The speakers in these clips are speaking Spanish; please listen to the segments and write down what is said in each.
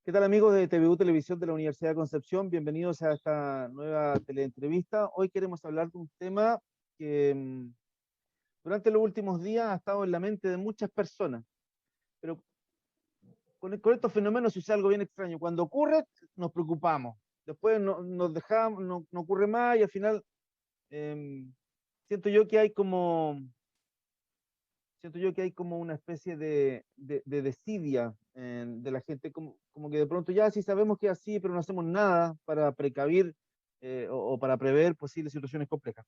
¿Qué tal amigos de TVU Televisión de la Universidad de Concepción? Bienvenidos a esta nueva teleentrevista. Hoy queremos hablar de un tema que durante los últimos días ha estado en la mente de muchas personas, pero con estos fenómenos sucede algo bien extraño. Cuando ocurre, nos preocupamos. Después nos dejamos, no ocurre más y al final em, siento yo que hay como siento yo que hay como una especie de desidia de la gente, como que de pronto ya sí sabemos que es así, pero no hacemos nada para precavir o para prever posibles situaciones complejas.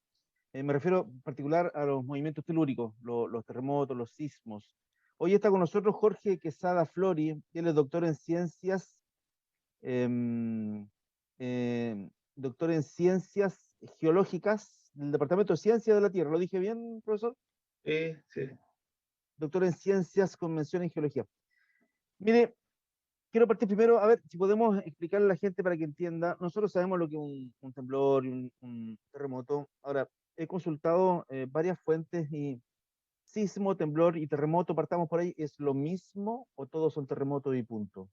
Me refiero en particular a los movimientos telúricos, los terremotos, los sismos. Hoy está con nosotros Jorge Quesada Flori, que él es em, doctor en ciencias geológicas del Departamento de Ciencias de la Tierra. ¿Lo dije bien, profesor? Sí. Doctor en Ciencias con mención en Geología. Mire, quiero partir primero, a ver si podemos explicarle a la gente para que entienda. Nosotros sabemos lo que es un temblor y un terremoto. Ahora, he consultado varias fuentes y sismo, temblor y terremoto, partamos por ahí, ¿es lo mismo o todos son terremotos y punto?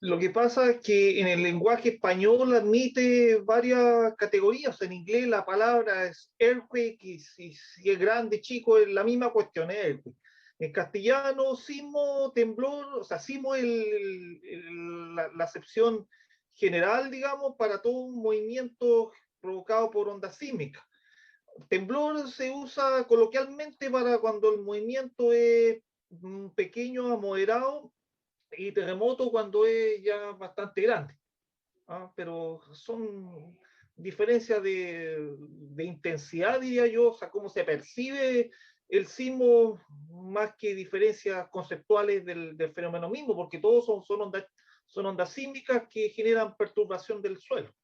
Lo que pasa es que en el lenguaje español admite varias categorías. En inglés la palabra es earthquake y si es grande, chico, es la misma cuestión, es earthquake. En castellano, sismo, temblor, o sea, sismo es la acepción general, digamos, para todo un movimiento provocado por ondas sísmicas. Temblor se usa coloquialmente para cuando el movimiento es pequeño a moderado y terremoto cuando es ya bastante grande. Pero son diferencias de intensidad, diría yo, o sea, cómo se percibe el sismo más que diferencias conceptuales del fenómeno mismo, porque todos son ondas sísmicas que generan perturbación del suelo.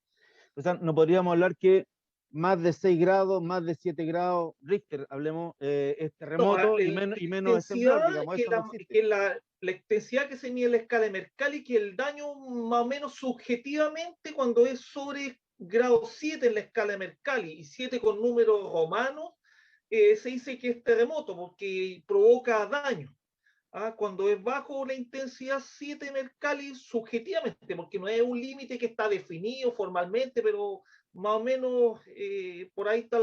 O sea, no podríamos hablar que más de 6 grados, más de 7 grados Richter, hablemos, es No, terremoto y menos es temblor, digamos, eso no existe. la intensidad que se mide en la escala de Mercalli, que el daño más o menos subjetivamente cuando es sobre grado 7 en la escala de Mercalli y 7 con números romanos, se dice que es terremoto porque provoca daño. Cuando es bajo la intensidad 7 Mercalli subjetivamente, porque no es un límite que está definido formalmente, pero más o menos por ahí está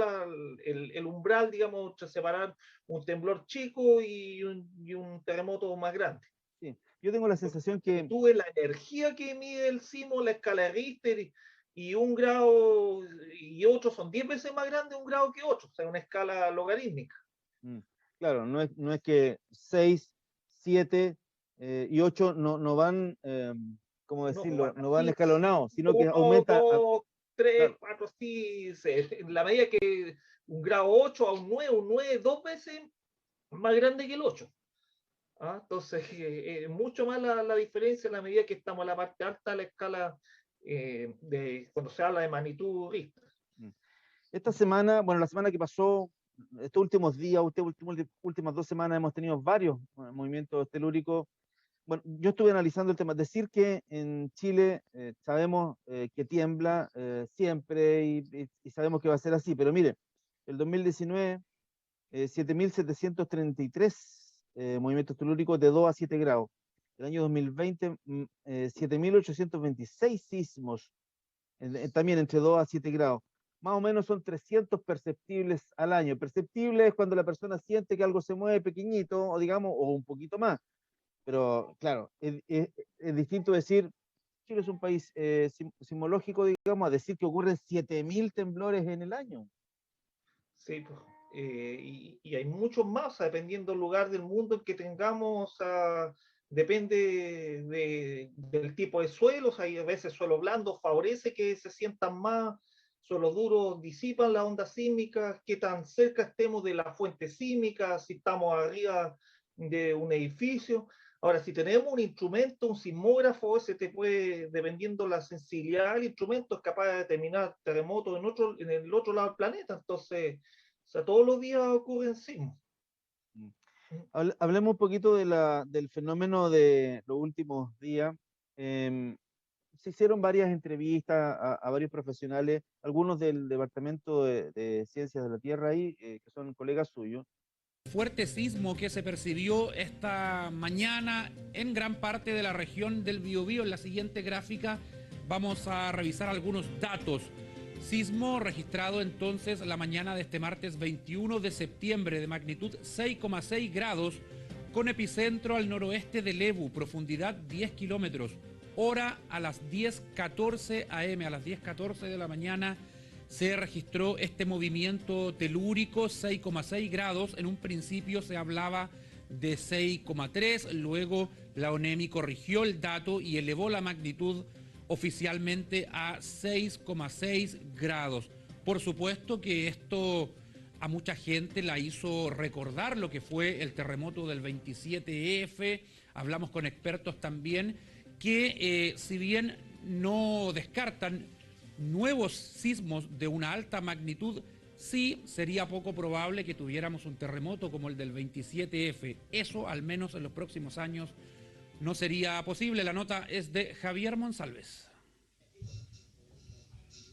el umbral, digamos, entre separar un temblor chico y un terremoto más grande. Sí. Yo tengo la sensación que, Tú ves la energía que mide el sismo, la escala de Richter, y un grado y otro son 10 veces más grande un grado que otro, o sea, una escala logarítmica. mm, claro, no es que 6 7 y 8 no van, ¿cómo No, decirlo? van No van así, escalonados, sino que uno, aumenta, dos, tres, claro, cuatro, así, en la medida que un grado 8 a un 9 dos veces más grande que el 8. Entonces, mucho más la diferencia en la medida que estamos en la parte alta de la escala cuando se habla de magnitud Richter. mm. Esta semana, bueno, la semana que pasó, estos últimos días, últimas 2 semanas hemos tenido varios movimientos telúricos. Bueno, yo estuve analizando el tema. Decir que en Chile sabemos que tiembla siempre y sabemos que va a ser así, pero mire, el 2019, 7.733 movimientos telúricos de 2 a 7 grados. El año 2020, 7.826 sismos, también entre 2 a 7 grados. Más o menos son 300 perceptibles al año. Perceptible es cuando la persona siente que algo se mueve pequeñito, o digamos, o un poquito más. Pero claro, es distinto decir, Chile es un país sismológico, digamos, a decir que ocurren 7.000 temblores en el año. Sí, pues, y hay muchos más, o sea, dependiendo del lugar del mundo en que tengamos, o sea, depende del tipo de suelo, o sea, hay a veces suelo blando favorece que se sientan más, suelos duros disipan las ondas sísmicas, qué tan cerca estemos de la fuente sísmica, si estamos arriba de un edificio. Ahora, si tenemos un instrumento, un sismógrafo, ese te puede, dependiendo la sensibilidad del instrumento, es capaz de determinar terremotos en el otro lado del planeta. Entonces, o sea, todos los días ocurren sismos. Mm. Hablemos un poquito del fenómeno de los últimos días. Em, Se hicieron varias entrevistas a varios profesionales, algunos del Departamento de Ciencias de la Tierra ahí, que son colegas suyos. Fuerte sismo que se percibió esta mañana en gran parte de la región del Biobío. En la siguiente gráfica vamos a revisar algunos datos. Sismo registrado entonces la mañana de este martes 21 de septiembre de magnitud 6,6 grados con epicentro al noroeste de Lebu, profundidad 10 kilómetros, hora a las 10:14 am, a las 10:14 de la mañana se registró este movimiento telúrico, 6,6 grados. En un principio se hablaba de 6,3, luego la ONEMI corrigió el dato y elevó la magnitud oficialmente a 6,6 grados. Por supuesto que esto a mucha gente la hizo recordar lo que fue el terremoto del 27F. Hablamos con expertos también que si bien no descartan nuevos sismos de una alta magnitud, sí sería poco probable que tuviéramos un terremoto como el del 27F. Eso, al menos en los próximos años, no sería posible. La nota es de Javier Monsalves.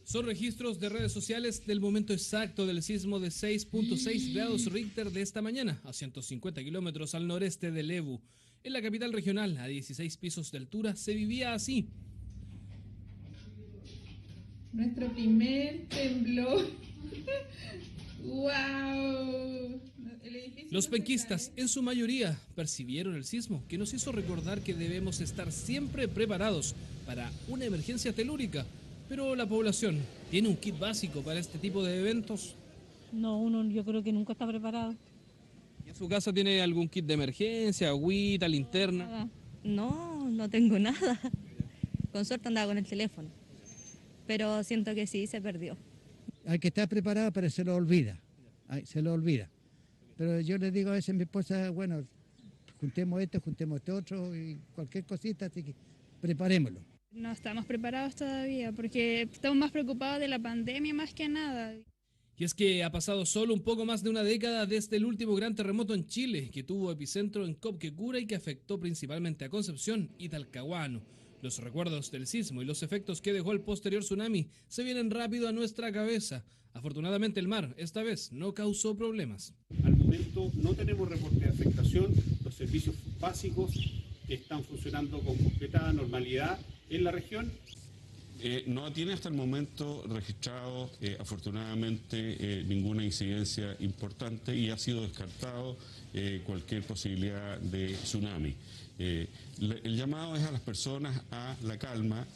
Son registros de redes sociales del momento exacto del sismo de 6.6 grados Richter de esta mañana, a 150 kilómetros al noreste de Lebu. En la capital regional, a 16 pisos de altura, se vivía así. Nuestro primer temblor. ¡Wow! Los penquistas, en su mayoría, percibieron el sismo, que nos hizo recordar que debemos estar siempre preparados para una emergencia telúrica. Pero la población, ¿tiene un kit básico para este tipo de eventos? No, yo creo que nunca está preparado. ¿Y en su casa tiene algún kit de emergencia, agüita, linterna? Nada. No tengo nada. Con suerte andaba con el teléfono. Pero siento que sí, se perdió. Hay que estar preparado, pero se lo olvida. Se lo olvida. Pero yo le digo a veces a mi esposa, bueno, juntemos este otro y cualquier cosita, así que preparémoslo. No estamos preparados todavía porque estamos más preocupados de la pandemia más que nada. Y es que ha pasado solo un poco más de una década desde el último gran terremoto en Chile, que tuvo epicentro en Copquecura y que afectó principalmente a Concepción y Talcahuano. Los recuerdos del sismo y los efectos que dejó el posterior tsunami se vienen rápido a nuestra cabeza. Afortunadamente el mar, esta vez, no causó problemas. Al momento no tenemos reporte de afectación, los servicios básicos están funcionando con completa normalidad en la región. No tiene hasta el momento registrado, afortunadamente, ninguna incidencia importante y ha sido descartado cualquier posibilidad de tsunami. El llamado es a las personas a la calma.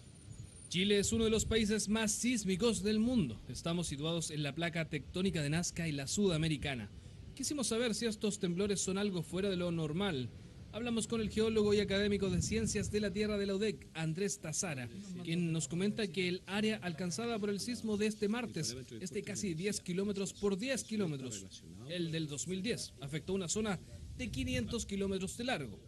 Chile es uno de los países más sísmicos del mundo. Estamos situados en la placa tectónica de Nazca y la Sudamericana. Quisimos saber si estos temblores son algo fuera de lo normal. Hablamos con el geólogo y académico de Ciencias de la Tierra de la UDEC, Andrés Tazara, quien nos comenta que el área alcanzada por el sismo de este martes es de casi 10 kilómetros por 10 kilómetros. El del 2010 afectó una zona de 500 kilómetros de largo.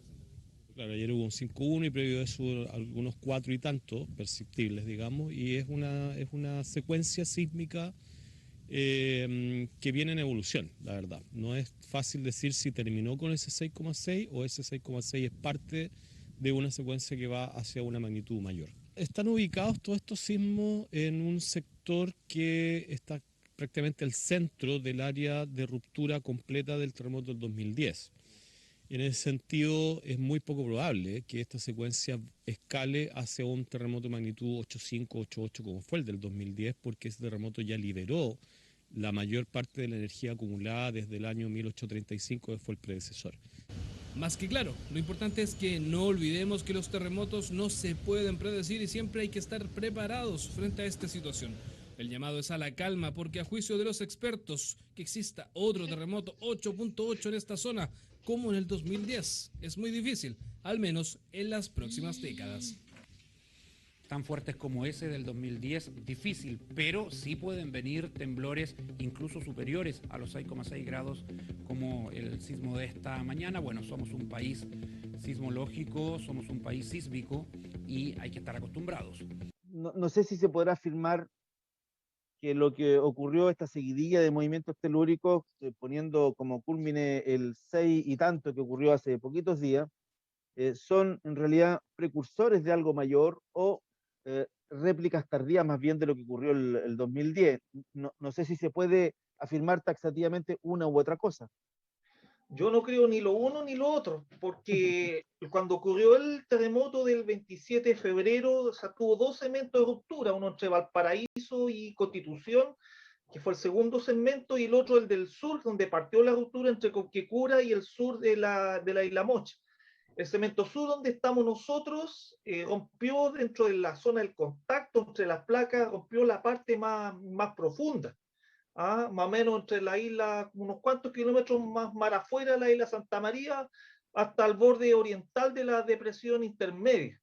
Claro, ayer hubo un 5.1 y previo a eso algunos 4 y tantos perceptibles, digamos, y es una secuencia sísmica que viene en evolución, la verdad. No es fácil decir si terminó con ese 6,6 o ese 6,6 es parte de una secuencia que va hacia una magnitud mayor. Están ubicados todos estos sismos en un sector que está prácticamente al centro del área de ruptura completa del terremoto del 2010. En ese sentido, es muy poco probable que esta secuencia escale hacia un terremoto de magnitud 8,5, 8,8 como fue el del 2010, porque ese terremoto ya liberó la mayor parte de la energía acumulada desde el año 1835, que fue el predecesor. Más que claro, lo importante es que no olvidemos que los terremotos no se pueden predecir y siempre hay que estar preparados frente a esta situación. El llamado es a la calma porque a juicio de los expertos que exista otro terremoto 8.8 en esta zona como en el 2010 es muy difícil, al menos en las próximas décadas. Tan fuertes como ese del 2010, difícil, pero sí pueden venir temblores incluso superiores a los 6,6 grados como el sismo de esta mañana. Bueno, somos un país sismológico, somos un país sísmico y hay que estar acostumbrados. No sé si se podrá afirmar que lo que ocurrió, esta seguidilla de movimientos telúricos, poniendo como culmine el 6 y tanto que ocurrió hace poquitos días, son en realidad precursores de algo mayor o réplicas tardías más bien de lo que ocurrió el 2010. No sé si se puede afirmar taxativamente una u otra cosa. Yo no creo ni lo uno ni lo otro, porque cuando ocurrió el terremoto del 27 de febrero, o sea, tuvo dos segmentos de ruptura, uno entre Valparaíso y Constitución, que fue el segundo segmento, y el otro el del sur, donde partió la ruptura entre Coquecura y el sur de la Isla Mocha. El segmento sur, donde estamos nosotros, rompió dentro de la zona del contacto entre las placas, rompió la parte más profunda. Más o menos entre la isla, unos cuantos kilómetros más mar afuera de la isla Santa María, hasta el borde oriental de la depresión intermedia.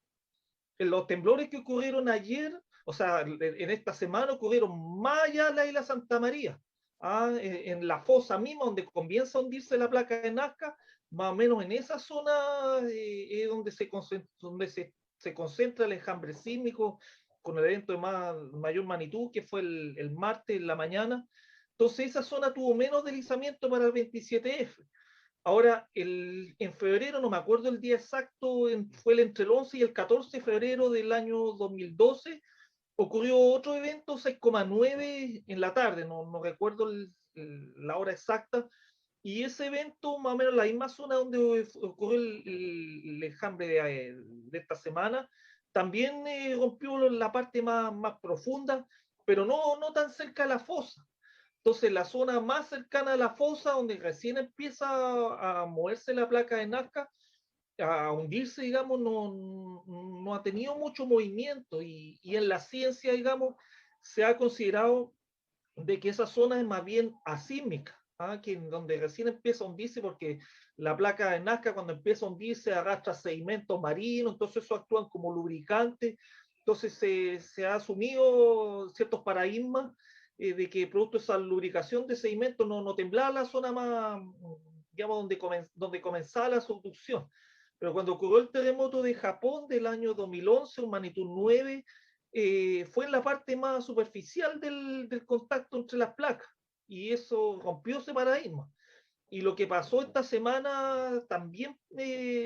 En los temblores que ocurrieron ayer, o sea, en esta semana ocurrieron más allá de la isla Santa María, en la fosa misma donde comienza a hundirse la placa de Nazca, más o menos en esa zona es donde se concentra el enjambre sísmico con el evento de mayor magnitud que fue el martes en la mañana. Entonces esa zona tuvo menos deslizamiento para el 27F. Ahora, en febrero, no me acuerdo el día exacto, fue entre el 11 y el 14 de febrero del año 2012, ocurrió otro evento, 6,9 en la tarde, no recuerdo la hora exacta, y ese evento, más o menos la misma zona donde ocurrió el enjambre de esta semana, también rompió la parte más profunda, pero no tan cerca de la fosa. Entonces, la zona más cercana a la fosa, donde recién empieza a moverse la placa de Nazca, a hundirse, digamos, no ha tenido mucho movimiento y en la ciencia, digamos, se ha considerado de que esa zona es más bien asísmica, que donde recién empieza a hundirse, porque la placa de Nazca cuando empieza a hundirse arrastra sedimentos marinos, entonces eso actúan como lubricantes, entonces se ha asumido ciertos paradigmas de que producto de esa lubricación de sedimentos no temblaba la zona más, digamos, donde comenzaba la subducción. Pero cuando ocurrió el terremoto de Japón del año 2011, un magnitud 9, fue en la parte más superficial del contacto entre las placas y eso rompió ese paradigma. Y lo que pasó esta semana también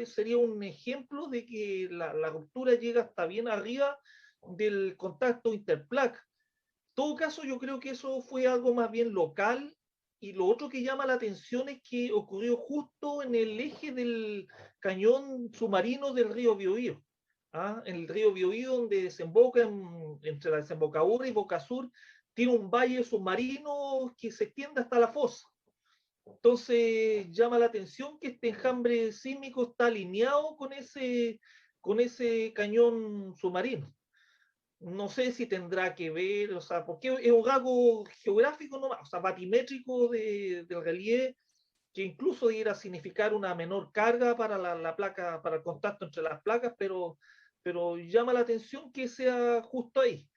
sería un ejemplo de que la ruptura llega hasta bien arriba del contacto interplaca. En todo caso, yo creo que eso fue algo más bien local y lo otro que llama la atención es que ocurrió justo en el eje del cañón submarino del río Biobío. En el río Biobío, donde desemboca entre la desembocadura y Boca Sur, tiene un valle submarino que se extiende hasta la fosa. Entonces llama la atención que este enjambre sísmico está alineado con ese cañón submarino. No sé si tendrá que ver, o sea, porque es un rasgo geográfico nomás, o sea, batimétrico del relieve, que incluso debiera significar una menor carga para la placa, para el contacto entre las placas, pero llama la atención que sea justo ahí.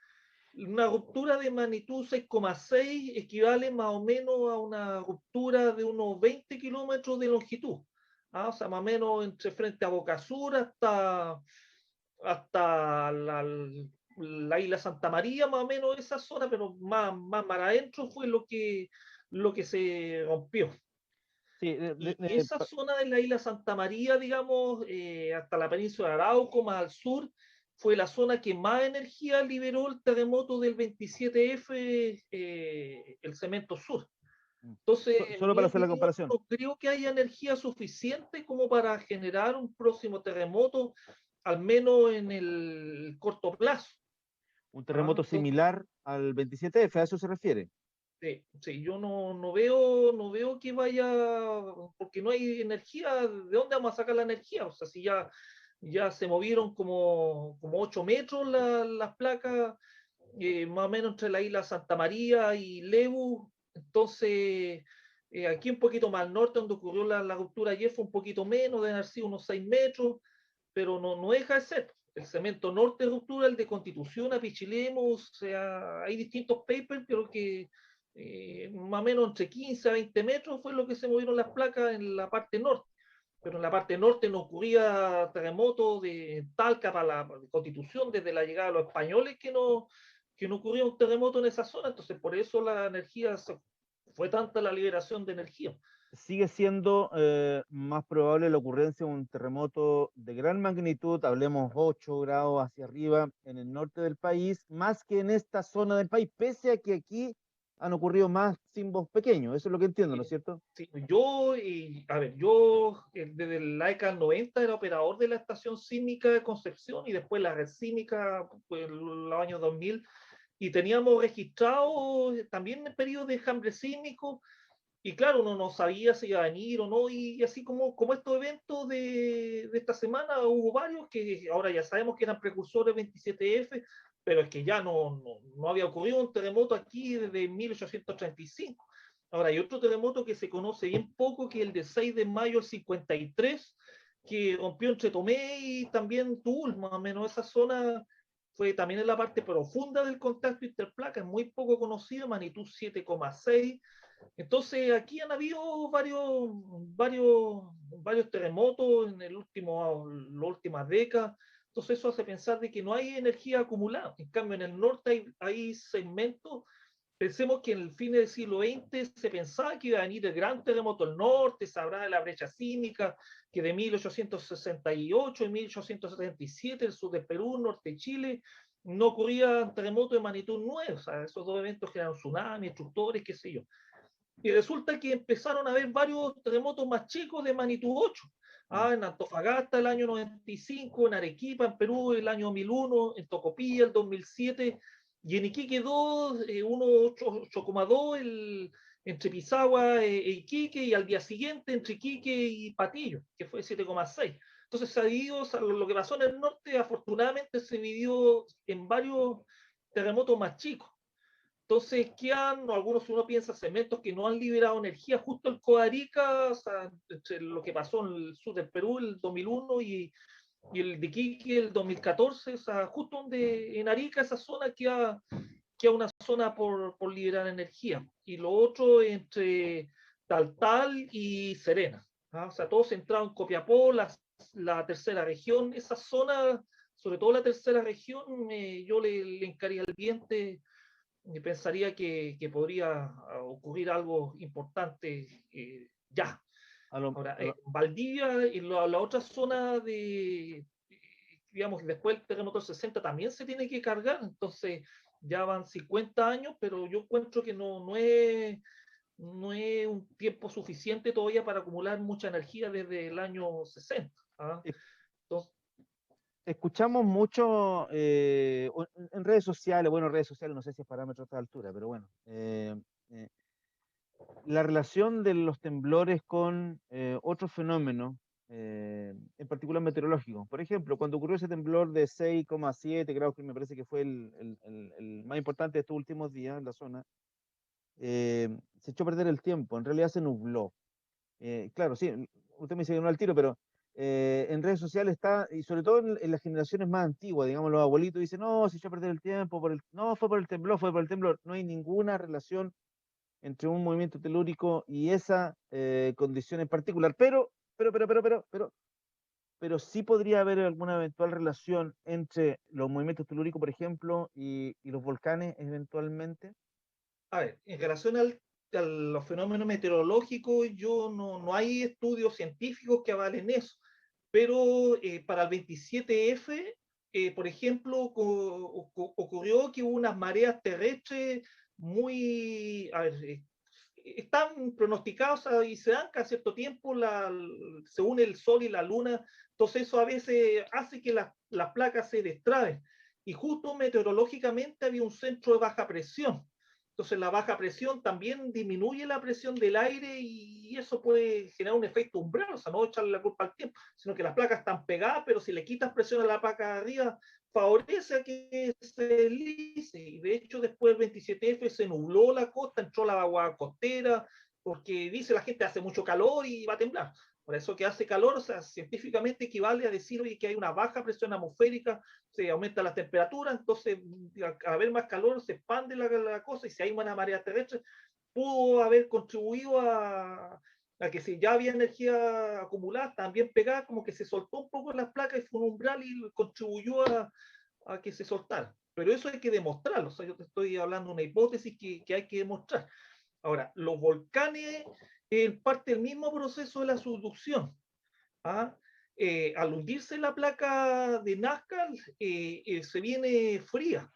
Una ruptura de magnitud 6,6 equivale más o menos a una ruptura de unos 20 kilómetros de longitud. O sea, más o menos entre frente a Boca Sur hasta la isla Santa María, más o menos esa zona, pero más adentro fue lo que se rompió. Sí, Y esa zona de la isla Santa María, digamos, hasta la península de Arauco, más al sur, fue la zona que más energía liberó el terremoto del 27F, el Cemento Sur. Entonces, solo para hacer la comparación. no creo que haya energía suficiente como para generar un próximo terremoto, al menos en el corto plazo. Un terremoto similar al 27F, ¿a eso se refiere? Sí, yo no veo que vaya, porque no hay energía, ¿de dónde vamos a sacar la energía? O sea, si ya se movieron como 8 metros las placas, más o menos entre la isla Santa María y Lebu, entonces aquí un poquito más al norte, donde ocurrió la ruptura ayer, fue un poquito menos, deben haber sido unos 6 metros, pero no deja de ser. El cemento norte de ruptura, el de Constitución, Apichilemos, o sea, hay distintos papers, pero que más o menos entre 15 a 20 metros fue lo que se movieron las placas en la parte norte. Pero en la parte norte no ocurría terremoto de Talca para la Constitución desde la llegada de los españoles que no ocurría un terremoto en esa zona. Entonces, por eso la energía fue tanta la liberación de energía. Sigue siendo más probable la ocurrencia de un terremoto de gran magnitud, hablemos 8 grados hacia arriba en el norte del país, más que en esta zona del país, pese a que aquí han ocurrido más sismos pequeños, eso es lo que entiendo, ¿no es cierto? Sí, a ver, desde la década del 90 era operador de la estación sísmica de Concepción y después la red sísmica pues, en los años 2000 y teníamos registrado también el periodo de enjambre sísmico y claro, uno no sabía si iba a venir o no y así como estos eventos de esta semana hubo varios que ahora ya sabemos que eran precursores 27F, pero es que ya no había ocurrido un terremoto aquí desde 1835. Ahora, hay otro terremoto que se conoce bien poco, que es el de 6 de mayo del 53, que rompió entre Tomé y también Tuul, más o menos. Esa zona fue también en la parte profunda del contacto interplaca, es muy poco conocido, magnitud 7,6. Entonces, aquí han habido varios terremotos en las últimas décadas. Entonces, eso hace pensar de que no hay energía acumulada. En cambio, en el norte hay segmentos. Pensemos que en el fin del siglo XX se pensaba que iba a venir el gran terremoto del norte, se hablaba de la brecha sísmica, que de 1868 y 1877, el sur de Perú, norte de Chile, no ocurría terremoto de magnitud 9, o sea, esos dos eventos que eran tsunamis, destructores, qué sé yo. Y resulta que empezaron a haber varios terremotos más chicos de magnitud 8. En Antofagasta el año 95, en Arequipa, en Perú el año 2001, en Tocopilla el 2007, y en Iquique 2, 8,2 entre Pisagua e Iquique, y al día siguiente entre Iquique y Patillo, que fue 7,6. Entonces se ha dividido, o sea, lo que pasó en el norte afortunadamente se dividió en varios terremotos más chicos. Entonces quedan, algunos uno piensa, segmentos que no han liberado energía, justo el Coarica, o sea, entre lo que pasó en el sur del Perú el 2001 y el de Iquique el 2014, o sea, justo donde en Arica, esa zona queda una zona por liberar energía. Y lo otro entre Taltal y Serena, o sea, todo centrado en Copiapó, la tercera región, esa zona, sobre todo la tercera región, yo le encaría el diente y pensaría que podría ocurrir algo importante ya. Ahora, Valdivia y la otra zona digamos, después del terremoto del 60 también se tiene que cargar, entonces ya van 50 años, pero yo encuentro que no es un tiempo suficiente todavía para acumular mucha energía desde el año 60. Entonces, escuchamos mucho en redes sociales, bueno, redes sociales no sé si es parámetro a esta altura, pero bueno, la relación de los temblores con otros fenómenos, en particular meteorológicos. Por ejemplo, cuando ocurrió ese temblor de 6,7 grados, que me parece que fue el más importante de estos últimos días en la zona, se echó a perder el tiempo, en realidad se nubló. Claro, sí, usted me dice que no al tiro, pero en redes sociales está, y sobre todo en las generaciones más antiguas, digamos, los abuelitos dicen, no, se echó a perder el tiempo, no, fue por el temblor, fue por el temblor. No hay ninguna relación entre un movimiento telúrico y esa condición en particular, pero sí podría haber alguna eventual relación entre los movimientos telúricos, por ejemplo, y los volcanes eventualmente. A ver, en relación a los fenómenos meteorológicos, no hay estudios científicos que avalen eso, pero para el 27F, por ejemplo, ocurrió que hubo unas mareas terrestres muy, a ver, están pronosticados y se dan cada cierto tiempo según el Sol y la Luna, entonces eso a veces hace que las placas se destraben. Y justo meteorológicamente había un centro de baja presión. Entonces la baja presión también disminuye la presión del aire y eso puede generar un efecto umbral, o sea, no echarle la culpa al tiempo, sino que las placas están pegadas, pero si le quitas presión a la placa de arriba, favorece a que se deslice. Y de hecho después del 27F se nubló la costa, entró la agua costera, porque dice la gente hace mucho calor y va a temblar. Por eso que hace calor, o sea, científicamente equivale a decir oye, que hay una baja presión atmosférica, se aumenta la temperatura, entonces al haber más calor se expande la cosa y si hay una marea terrestre, pudo haber contribuido a que si ya había energía acumulada, también pegada, como que se soltó un poco las placas y fue un umbral y contribuyó a que se soltara. Pero eso hay que demostrarlo, o sea, yo te estoy hablando de una hipótesis que hay que demostrar. Ahora, los volcanes es parte del mismo proceso de la subducción. Al hundirse la placa de Nazca, se viene fría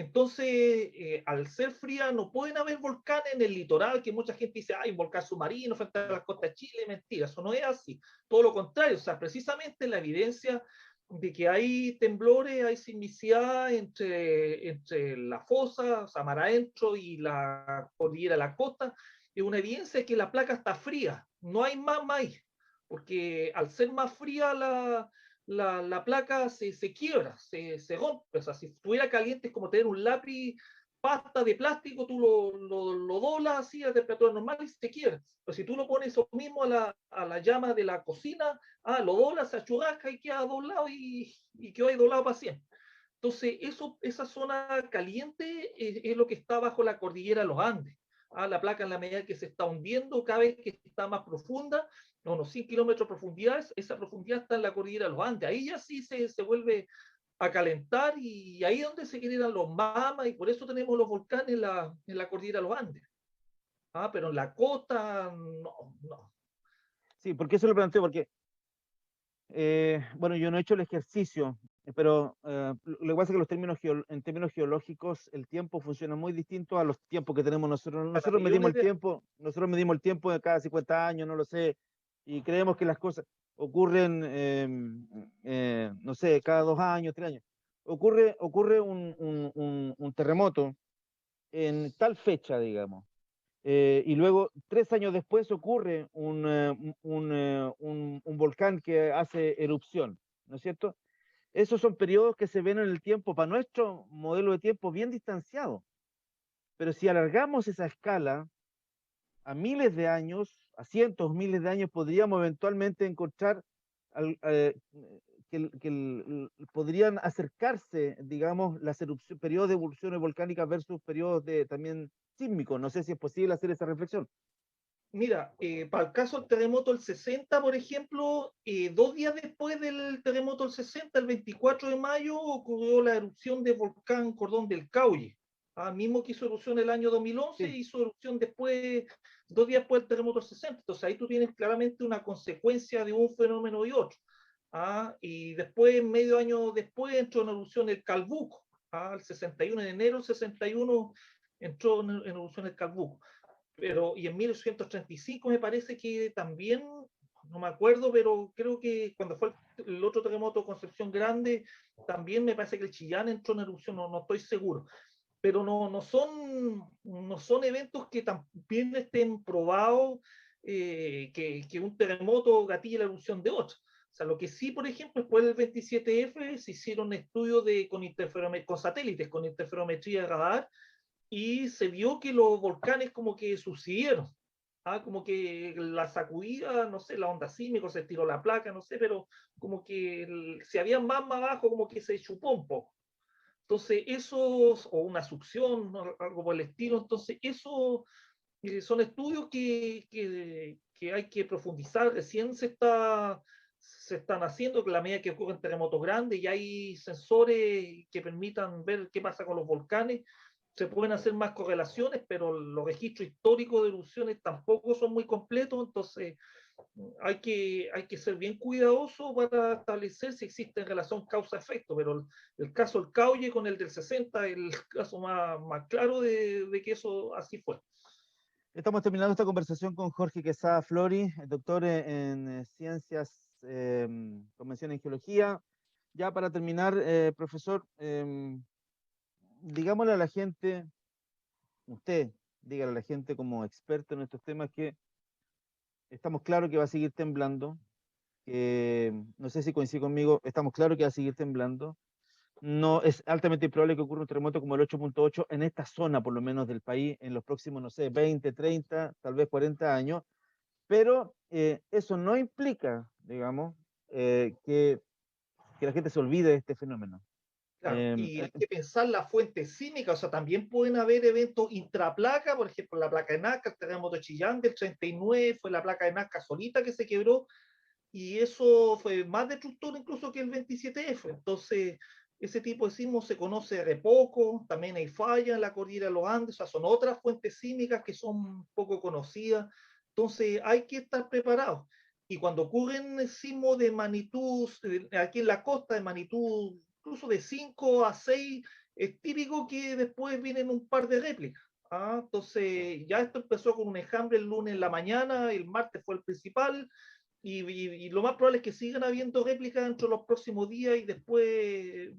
Entonces, al ser fría, no pueden haber volcanes en el litoral, que mucha gente dice, hay un volcán submarino frente a las costas de Chile. Mentira, eso no es así. Todo lo contrario, o sea, precisamente la evidencia de que hay temblores, hay sismicidad entre la fosa, o sea, mar adentro, y la cordillera de la costa, es una evidencia de que la placa está fría. No hay más maíz, porque al ser más fría la placa se quiebra, se rompe. O sea, si estuviera caliente es como tener un lápiz, pasta de plástico, tú lo doblas así a temperatura normal y se quiebra. Pero si tú lo pones eso mismo a la llama de la cocina, lo doblas, se achurrasca y queda doblado y quedó ahí doblado para siempre. Entonces, esa zona caliente es lo que está bajo la cordillera de los Andes. La placa, en la medida que se está hundiendo, cada vez que está más profunda, unos 100 kilómetros de profundidad, esa profundidad está en la cordillera de los Andes. Ahí ya sí se vuelve a calentar, y ahí es donde se generan los magmas, y por eso tenemos los volcanes en la cordillera de los Andes. Pero en la costa, no. Sí, porque eso lo planteo, porque, bueno, yo no he hecho el ejercicio, pero lo que pasa es que en términos geológicos el tiempo funciona muy distinto a los tiempos que tenemos nosotros. Nosotros medimos el tiempo de cada 50 años, no lo sé, y creemos que las cosas ocurren, no sé, cada 2 años, 3 años. Ocurre un terremoto en tal fecha, digamos. Y luego, 3 años después, ocurre un volcán que hace erupción, ¿no es cierto? Esos son periodos que se ven en el tiempo, para nuestro modelo de tiempo, bien distanciado. Pero si alargamos esa escala a miles de años, a cientos, miles de años, podríamos eventualmente encontrar podrían acercarse, digamos, periodos de erupciones volcánicas versus periodos también sísmicos. No sé si es posible hacer esa reflexión. Mira, para el caso del terremoto del 60, por ejemplo, 2 días después del terremoto del 60, el 24 de mayo, ocurrió la erupción del volcán Cordón del Caulle. Mismo que hizo erupción el año 2011, sí. Hizo erupción después, 2 días después del terremoto del 60. Entonces ahí tú tienes claramente una consecuencia de un fenómeno y otro. Y después, medio año después, entró en erupción el Calbuco. El 61, en enero del 61, entró en erupción el Calbuco. Y en 1835 me parece que también, no me acuerdo, pero creo que cuando fue el otro terremoto, Concepción Grande, también me parece que el Chillán entró en erupción, no estoy seguro. Pero no son eventos que también estén probados, que un terremoto gatille la erupción de otro. O sea, lo que sí, por ejemplo, después del 27F se hicieron estudios con satélites, con interferometría de radar, y se vio que los volcanes como que subsiguieron. Como que la sacudida, no sé, la onda sísmica, se tiró la placa, no sé, pero como que si había más abajo, como que se chupó un poco. Entonces, o una succión, algo por el estilo. Entonces, eso son estudios que hay que profundizar. Recién se están haciendo, que a la medida que ocurren terremotos grandes y hay sensores que permitan ver qué pasa con los volcanes, se pueden hacer más correlaciones, pero los registros históricos de erupciones tampoco son muy completos. Entonces hay que ser bien cuidadoso para establecer si existe relación causa-efecto, pero el caso del Caulle con el del 60 es el caso más claro de que eso así fue. Estamos terminando esta conversación con Jorge Quesada Flori, doctor en Ciencias, Convención en Geología. Ya para terminar, profesor, digámosle a la gente, usted, dígale a la gente como experto en estos temas, que estamos claros que va a seguir temblando, no sé si coincide conmigo, estamos claros que va a seguir temblando. No, es altamente probable que ocurra un terremoto como el 8.8 en esta zona, por lo menos del país, en los próximos, no sé, 20, 30, tal vez 40 años, pero eso no implica, digamos, que la gente se olvide de este fenómeno. Claro, y hay que pensar la fuente sísmica, o sea, también pueden haber eventos intraplaca, por ejemplo, la placa de Nazca, el terremoto de Chillán del 39, fue la placa de Nazca solita que se quebró, y eso fue más destructor incluso que el 27F. Entonces, ese tipo de sismos se conoce de poco. También hay fallas en la cordillera de los Andes, o sea, son otras fuentes sísmicas que son poco conocidas. Entonces, hay que estar preparados. Y cuando ocurren sismos de magnitud, aquí en la costa, de magnitud incluso de 5 a 6, es típico que después vienen un par de réplicas. Entonces, ya esto empezó con un enjambre el lunes en la mañana, el martes fue el principal, y lo más probable es que sigan habiendo réplicas dentro de los próximos días y después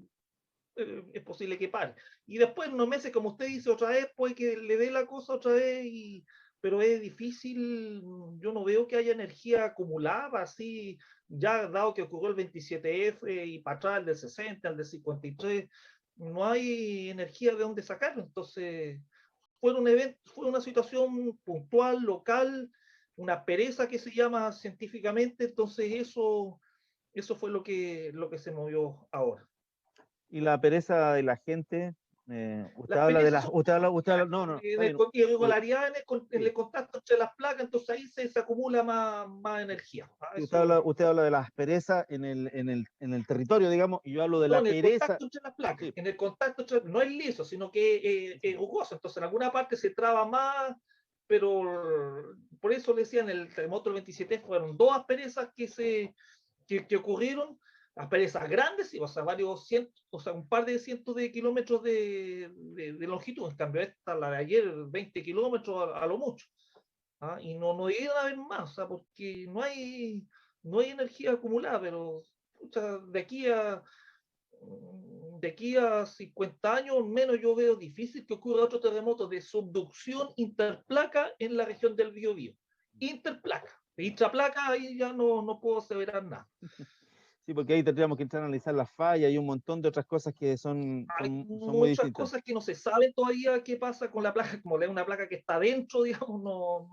es posible que pare. Y después, en unos meses, como usted dice, otra vez puede que le dé la cosa otra vez, pero es difícil. Yo no veo que haya energía acumulada así, ya dado que ocurrió el 27F y para atrás el del 60, el del 53, no hay energía de dónde sacarlo. Entonces, fue un evento, fue una situación puntual, local, una pereza que se llama científicamente. Entonces, eso fue lo que se movió ahora. Y la pereza de la gente, usted Las habla de perezas las, son usted habla, no, no, está bien. irregularidad en el contacto entre las placas, entonces ahí se acumula más energía. Usted habla de la aspereza en el territorio, digamos, y yo hablo de la en el pereza. contacto entre las placas, Sí. en el contacto no es liso, sino que es rugoso, entonces en alguna parte se traba más, pero por eso le decía, en el terremoto del 27 fueron dos asperezas que ocurrieron, asperezas grandes, o sea, varios cientos, o sea, un par de cientos de kilómetros de longitud. En cambio, esta, la de ayer, 20 kilómetros a lo mucho. Y no iban a haber más, o sea, porque no hay energía acumulada, pero o sea, de aquí a 50 años menos yo veo difícil que ocurra otro terremoto de subducción interplaca en la región del Biobío. Interplaca. Intraplaca ahí ya no puedo aseverar nada. Sí, porque ahí tendríamos que entrar a analizar las fallas y un montón de otras cosas que son muy distintas. Muchas cosas que no se sabe todavía qué pasa con la placa, como es una placa que está dentro, digamos,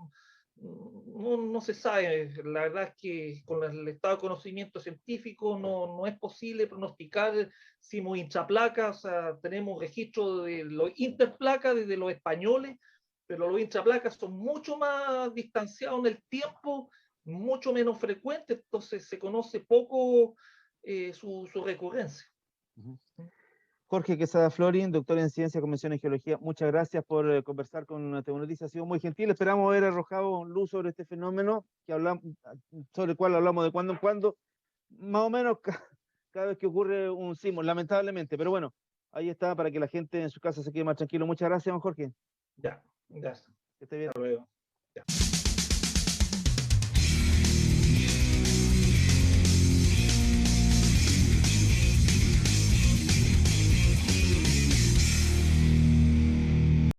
no se sabe. La verdad es que con el estado de conocimiento científico no es posible pronosticar si muy intraplaca. O sea, tenemos registro de los interplacas desde los españoles, pero los intraplacas son mucho más distanciados en el tiempo, mucho menos frecuentes, entonces se conoce poco su recurrencia. Jorge Quesada Florin, doctor en Ciencia, Convención en Geología, muchas gracias por conversar con TV Noticias, ha sido muy gentil. Esperamos haber arrojado luz sobre este fenómeno sobre el cual hablamos de cuando en cuando, más o menos cada vez que ocurre un sismo, lamentablemente, pero bueno, ahí está para que la gente en su casa se quede más tranquilo. Muchas gracias, don Jorge. Ya, gracias. Que esté bien. Hasta luego. Ya.